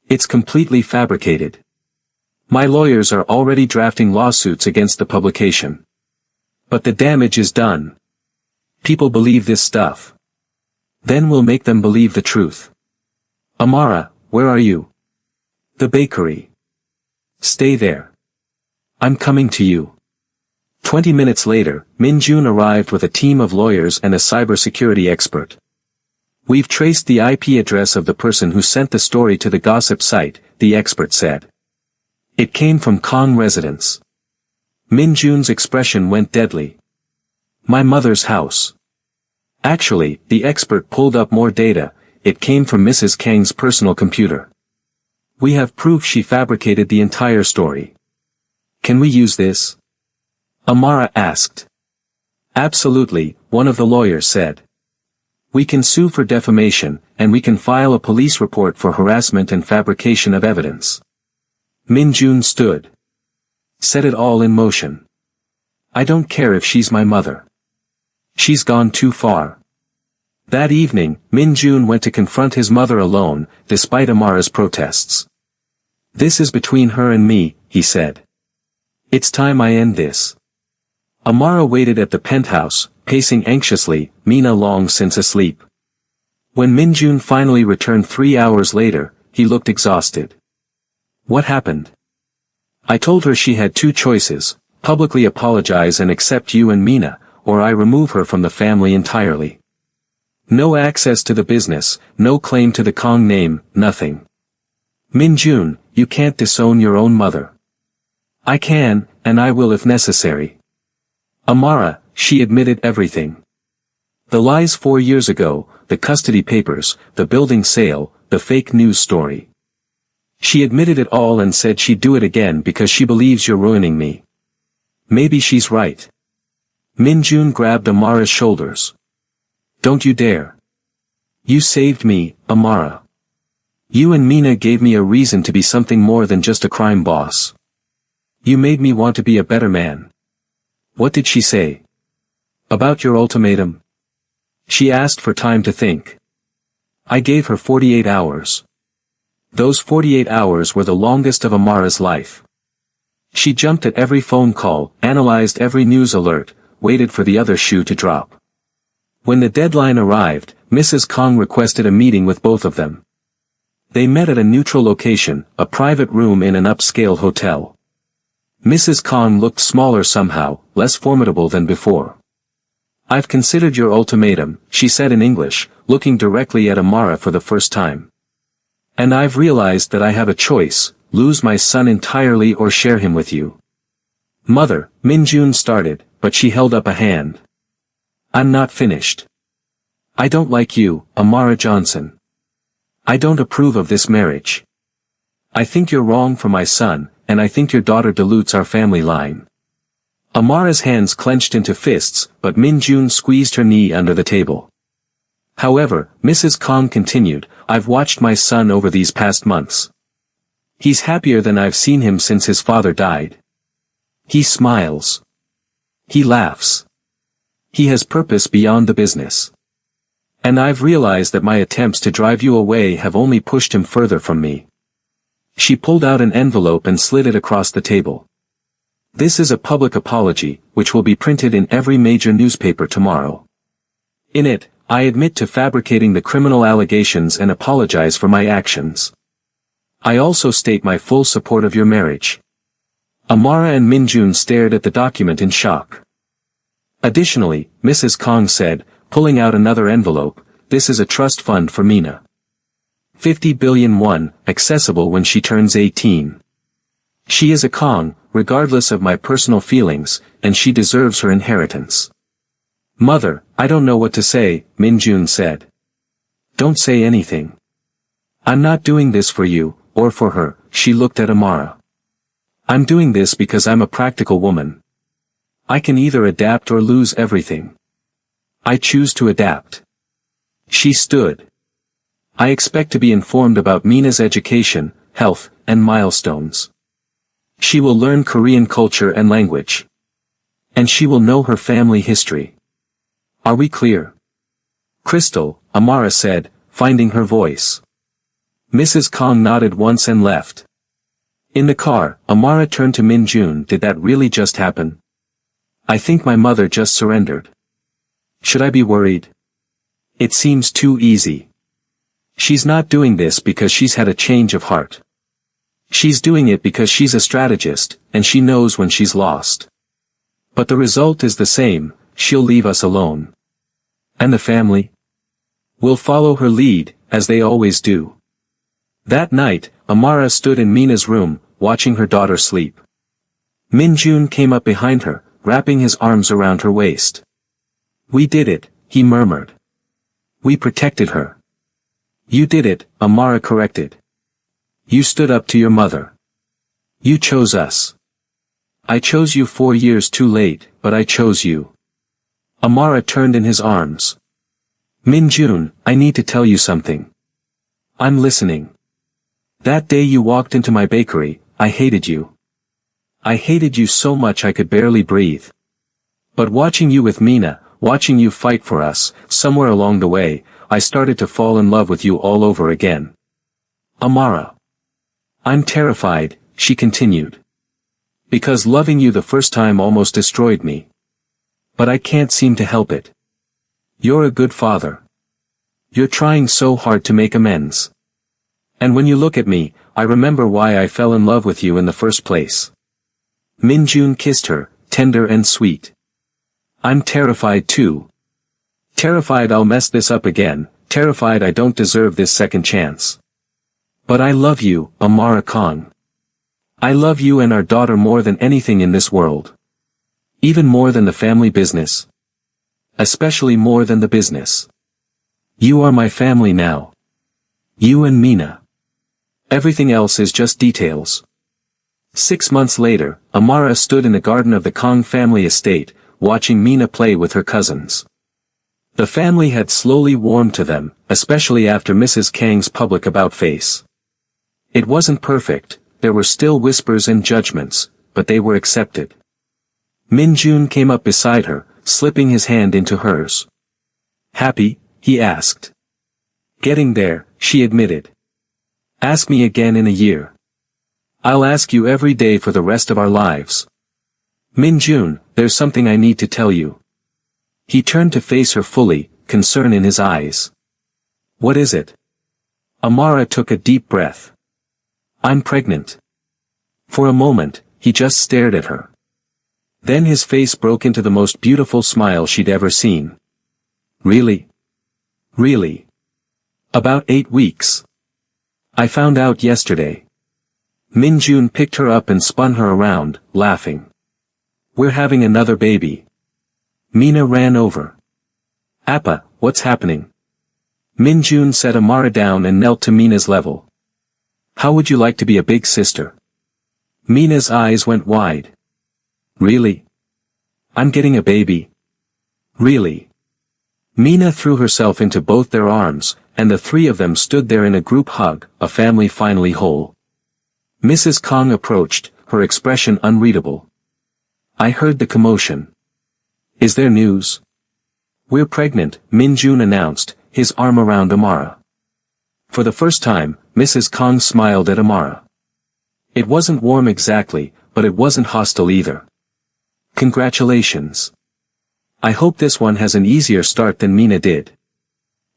It's completely fabricated. My lawyers are already drafting lawsuits against the publication. But the damage is done. People believe this stuff. Then we'll make them believe the truth. Amara, where are you? The bakery. Stay there. I'm coming to you. 20 minutes later, Minjun arrived with a team of lawyers and a cybersecurity expert. We've traced the IP address of the person who sent the story to the gossip site, the expert said. It came from Kong residence. Minjun's expression went deadly. My mother's house. Actually, the expert pulled up more data, it came from Mrs. Kang's personal computer. We have proof she fabricated the entire story. Can we use this? Amara asked. Absolutely, one of the lawyers said. We can sue for defamation, and we can file a police report for harassment and fabrication of evidence. Minjun stood. Set it all in motion. I don't care if she's my mother. She's gone too far. That evening, Minjun went to confront his mother alone, despite Amara's protests. This is between her and me, he said. It's time I end this. Amara waited at the penthouse, pacing anxiously, Mina long since asleep. When Minjun finally returned 3 hours later, he looked exhausted. What happened? I told her she had two choices, publicly apologize and accept you and Mina, or I remove her from the family entirely. No access to the business, no claim to the Kong name, nothing. Minjun, you can't disown your own mother. I can, and I will if necessary. Amara, she admitted everything. The lies 4 years ago, the custody papers, the building sale, the fake news story. She admitted it all and said she'd do it again because she believes you're ruining me. Maybe she's right. Minjun grabbed Amara's shoulders. Don't you dare. You saved me, Amara. You and Mina gave me a reason to be something more than just a crime boss. You made me want to be a better man. What did she say? About your ultimatum? She asked for time to think. I gave her 48 hours. Those 48 hours were the longest of Amara's life. She jumped at every phone call, analyzed every news alert, waited for the other shoe to drop. When the deadline arrived, Mrs. Kong requested a meeting with both of them. They met at a neutral location, a private room in an upscale hotel. Mrs. Kong looked smaller somehow, less formidable than before. "I've considered your ultimatum," she said in English, looking directly at Amara for the first time. "And I've realized that I have a choice, lose my son entirely or share him with you." "Mother," Min-jun started, but she held up a hand. "I'm not finished. I don't like you, Amara Johnson. I don't approve of this marriage. I think you're wrong for my son, and I think your daughter dilutes our family line." Amara's hands clenched into fists, but Min-jun squeezed her knee under the table. "However," Mrs. Kong continued, "I've watched my son over these past months. He's happier than I've seen him since his father died. He smiles. He laughs. He has purpose beyond the business. And I've realized that my attempts to drive you away have only pushed him further from me." She pulled out an envelope and slid it across the table. "This is a public apology, which will be printed in every major newspaper tomorrow. In it, I admit to fabricating the criminal allegations and apologize for my actions. I also state my full support of your marriage." Amara and Min-jun stared at the document in shock. "Additionally," Mrs. Kong said, pulling out another envelope, "this is a trust fund for Mina. 50 billion won, accessible when she turns 18. She is a Kong, regardless of my personal feelings, and she deserves her inheritance." "Mother, I don't know what to say," Min-jun said. "Don't say anything. I'm not doing this for you, or for her," she looked at Amara. "I'm doing this because I'm a practical woman. I can either adapt or lose everything. I choose to adapt." She stood. "I expect to be informed about Mina's education, health, and milestones. She will learn Korean culture and language. And she will know her family history. Are we clear?" "Crystal," Amara said, finding her voice. Mrs. Kong nodded once and left. In the car, Amara turned to Min-jun. "Did that really just happen? I think my mother just surrendered. Should I be worried? It seems too easy. She's not doing this because she's had a change of heart. She's doing it because she's a strategist, and she knows when she's lost. But the result is the same, she'll leave us alone. And the family? Will follow her lead, as they always do." That night, Amara stood in Mina's room, watching her daughter sleep. Min-jun came up behind her, wrapping his arms around her waist. "We did it," he murmured. "We protected her." "You did it," Amara corrected. "You stood up to your mother. You chose us. I chose you 4 years too late, but I chose you." Amara turned in his arms. "Min-jun, I need to tell you something." "I'm listening." "That day you walked into my bakery, I hated you. I hated you so much I could barely breathe. But watching you with Mina, watching you fight for us, somewhere along the way, I started to fall in love with you all over again." "Amara. I'm terrified," she continued. "Because loving you the first time almost destroyed me. But I can't seem to help it. You're a good father. You're trying so hard to make amends. And when you look at me, I remember why I fell in love with you in the first place." Min-jun kissed her, tender and sweet. "I'm terrified too. Terrified I'll mess this up again, terrified I don't deserve this second chance. But I love you, Amara Kong. I love you and our daughter more than anything in this world. Even more than the family business. Especially more than the business. You are my family now. You and Mina. Everything else is just details." 6 months later, Amara stood in the garden of the Kong family estate, watching Mina play with her cousins. The family had slowly warmed to them, especially after Mrs. Kang's public about-face. It wasn't perfect, there were still whispers and judgments, but they were accepted. Min-jun came up beside her, slipping his hand into hers. "Happy?" he asked. "Getting there," she admitted. "Ask me again in a year. I'll ask you every day for the rest of our lives." "Min-jun, there's something I need to tell you." He turned to face her fully, concern in his eyes. "What is it?" Amara took a deep breath. "I'm pregnant." For a moment, he just stared at her. Then his face broke into the most beautiful smile she'd ever seen. Really? Really? About 8 weeks. I found out yesterday. Min-jun picked her up and spun her around, laughing. We're having another baby. Mina ran over. Appa, what's happening? Min-jun set Amara down and knelt to Mina's level. How would you like to be a big sister? Mina's eyes went wide. Really? I'm getting a baby? Really? Mina threw herself into both their arms, and the three of them stood there in a group hug, a family finally whole. Mrs. Kong approached, her expression unreadable. I heard the commotion. Is there news? We're pregnant, Min-jun announced, his arm around Amara. For the first time, Mrs. Kong smiled at Amara. It wasn't warm exactly, but it wasn't hostile either. Congratulations. I hope this one has an easier start than Mina did.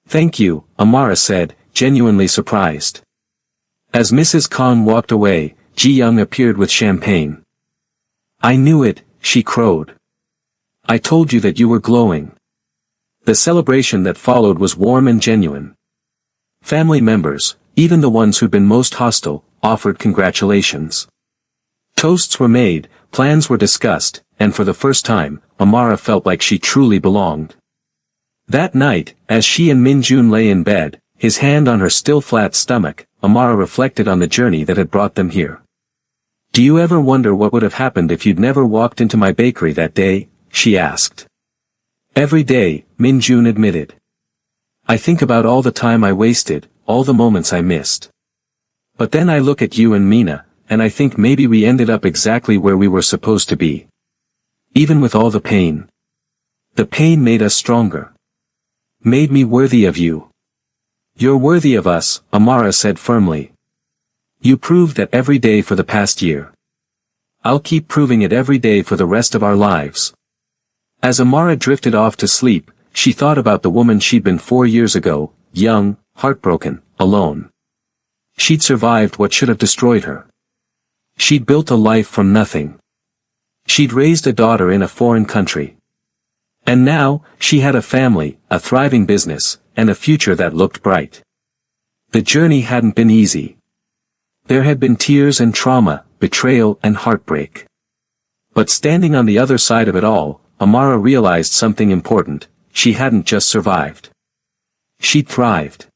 Thank you, Amara said, genuinely surprised. As Mrs. Kong walked away, Ji-young appeared with champagne. I knew it, she crowed. I told you that you were glowing. The celebration that followed was warm and genuine. Family members, even the ones who'd been most hostile, offered congratulations. Toasts were made, plans were discussed, and for the first time, Amara felt like she truly belonged. That night, as she and Min-jun lay in bed, his hand on her still flat stomach, Amara reflected on the journey that had brought them here. Do you ever wonder what would have happened if you'd never walked into my bakery that day? She asked. Every day, Min-jun admitted. I think about all the time I wasted, all the moments I missed. But then I look at you and Mina, and I think maybe we ended up exactly where we were supposed to be. Even with all the pain. The pain made us stronger. Made me worthy of you. You're worthy of us, Amara said firmly. You proved that every day for the past year. I'll keep proving it every day for the rest of our lives. As Amara drifted off to sleep, she thought about the woman she'd been 4 years ago, young, heartbroken, alone. She'd survived what should have destroyed her. She'd built a life from nothing. She'd raised a daughter in a foreign country. And now, she had a family, a thriving business, and a future that looked bright. The journey hadn't been easy. There had been tears and trauma, betrayal and heartbreak. But standing on the other side of it all, Amara realized something important. She hadn't just survived. She'd thrived.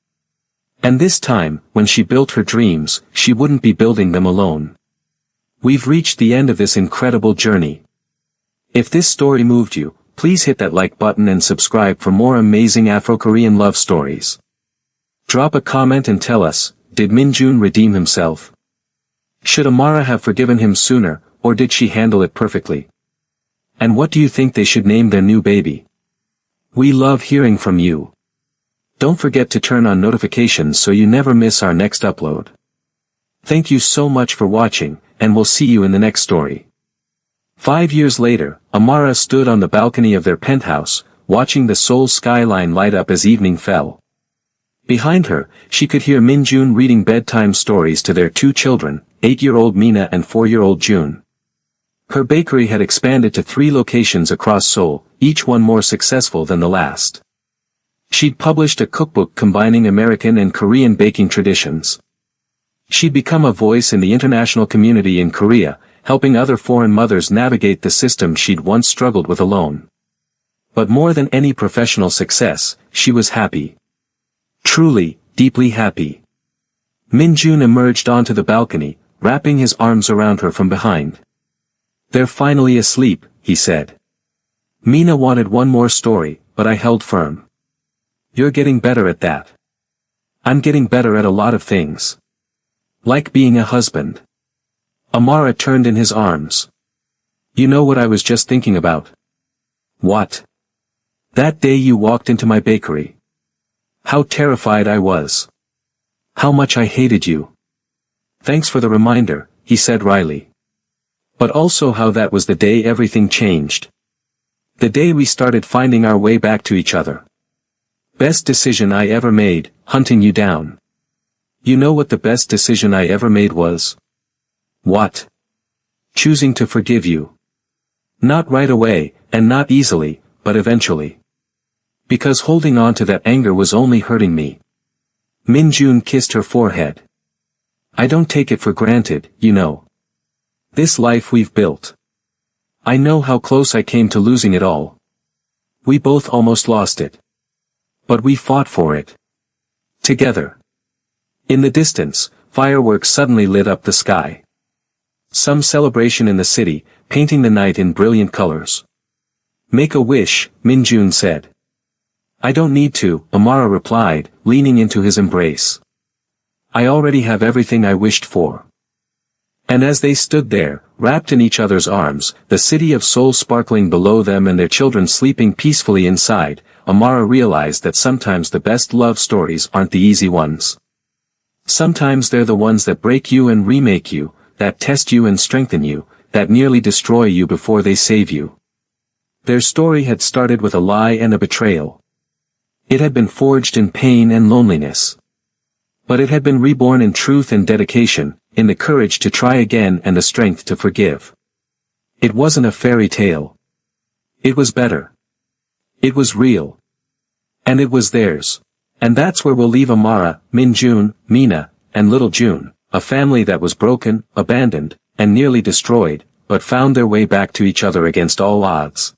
And this time, when she built her dreams, she wouldn't be building them alone. We've reached the end of this incredible journey. If this story moved you, please hit that like button and subscribe for more amazing Afro-Korean love stories. Drop a comment and tell us, did Min-jun redeem himself? Should Amara have forgiven him sooner, or did she handle it perfectly? And what do you think they should name their new baby? We love hearing from you. Don't forget to turn on notifications so you never miss our next upload. Thank you so much for watching, and we'll see you in the next story. 5 years later, Amara stood on the balcony of their penthouse, watching the Seoul skyline light up as evening fell. Behind her, she could hear Min-jun reading bedtime stories to their 2 children, 8-year-old Mina and 4-year-old Jun. Her bakery had expanded to 3 locations across Seoul, each one more successful than the last. She'd published a cookbook combining American and Korean baking traditions. She'd become a voice in the international community in Korea, helping other foreign mothers navigate the system she'd once struggled with alone. But more than any professional success, she was happy. Truly, deeply happy. Min-jun emerged onto the balcony, wrapping his arms around her from behind. They're finally asleep, he said. Mina wanted one more story, but I held firm. You're getting better at that. I'm getting better at a lot of things. Like being a husband. Amara turned in his arms. You know what I was just thinking about? What? That day you walked into my bakery. How terrified I was. How much I hated you. Thanks for the reminder, he said wryly. But also how that was the day everything changed. The day we started finding our way back to each other. Best decision I ever made, hunting you down. You know what the best decision I ever made was? What? choosing to forgive you. Not right away, and not easily, but eventually. Because holding on to that anger was only hurting me. Min-jun kissed her forehead. I don't take it for granted, you know. This life we've built. I know how close I came to losing it all. We both almost lost it. But we fought for it. Together. In the distance, fireworks suddenly lit up the sky. Some celebration in the city, painting the night in brilliant colors. Make a wish, Min-jun said. I don't need to, Amara replied, leaning into his embrace. I already have everything I wished for. And as they stood there, wrapped in each other's arms, the city of Seoul sparkling below them and their children sleeping peacefully inside, Amara realized that sometimes the best love stories aren't the easy ones. Sometimes they're the ones that break you and remake you, that test you and strengthen you, that nearly destroy you before they save you. Their story had started with a lie and a betrayal. It had been forged in pain and loneliness. But it had been reborn in truth and dedication, in the courage to try again and the strength to forgive. It wasn't a fairy tale. It was better. It was real. And it was theirs. And that's where we'll leave Amara, Min-jun, Mina, and little June, a family that was broken, abandoned, and nearly destroyed, but found their way back to each other against all odds.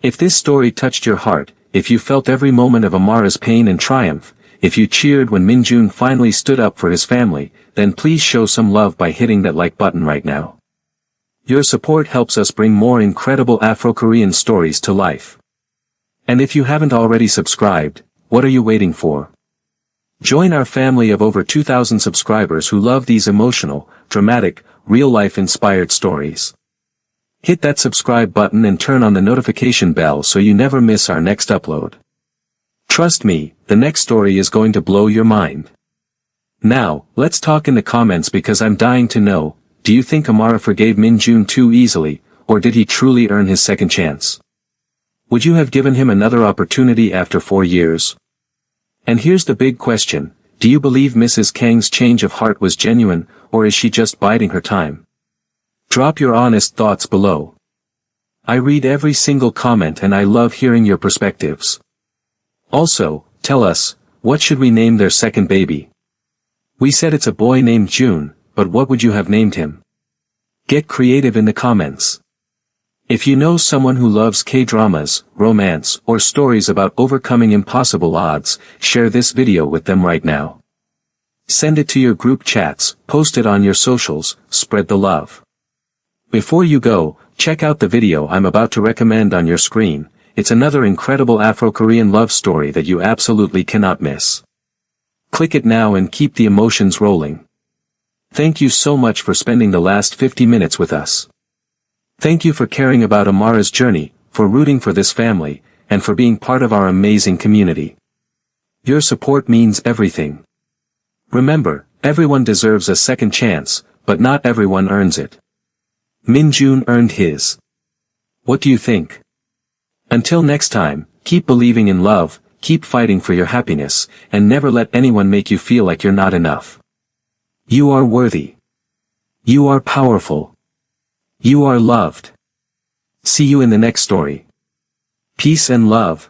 If this story touched your heart, if you felt every moment of Amara's pain and triumph, if you cheered when Min-jun finally stood up for his family, then please show some love by hitting that like button right now. Your support helps us bring more incredible Afro-Korean stories to life. And if you haven't already subscribed, what are you waiting for? Join our family of over 2,000 subscribers who love these emotional, dramatic, real-life inspired stories. Hit that subscribe button and turn on the notification bell so you never miss our next upload. Trust me, the next story is going to blow your mind. Now, let's talk in the comments because I'm dying to know, do you think Amara forgave Min-jun too easily, or did he truly earn his second chance? Would you have given him another opportunity after 4 years? And here's the big question, do you believe Mrs. Kang's change of heart was genuine, or is she just biding her time? Drop your honest thoughts below. I read every single comment and I love hearing your perspectives. Also, tell us, what should we name their second baby? We said it's a boy named June, but what would you have named him? Get creative in the comments. If you know someone who loves K-dramas, romance, or stories about overcoming impossible odds, share this video with them right now. Send it to your group chats, post it on your socials, spread the love. Before you go, check out the video I'm about to recommend on your screen. It's another incredible Afro-Korean love story that you absolutely cannot miss. Click it now and keep the emotions rolling. Thank you so much for spending the last 50 minutes with us. Thank you for caring about Amara's journey, for rooting for this family, and for being part of our amazing community. Your support means everything. Remember, everyone deserves a second chance, but not everyone earns it. Min-jun earned his. What do you think? Until next time, keep believing in love, keep fighting for your happiness, and never let anyone make you feel like you're not enough. You are worthy. You are powerful. You are loved. See you in the next story. Peace and love.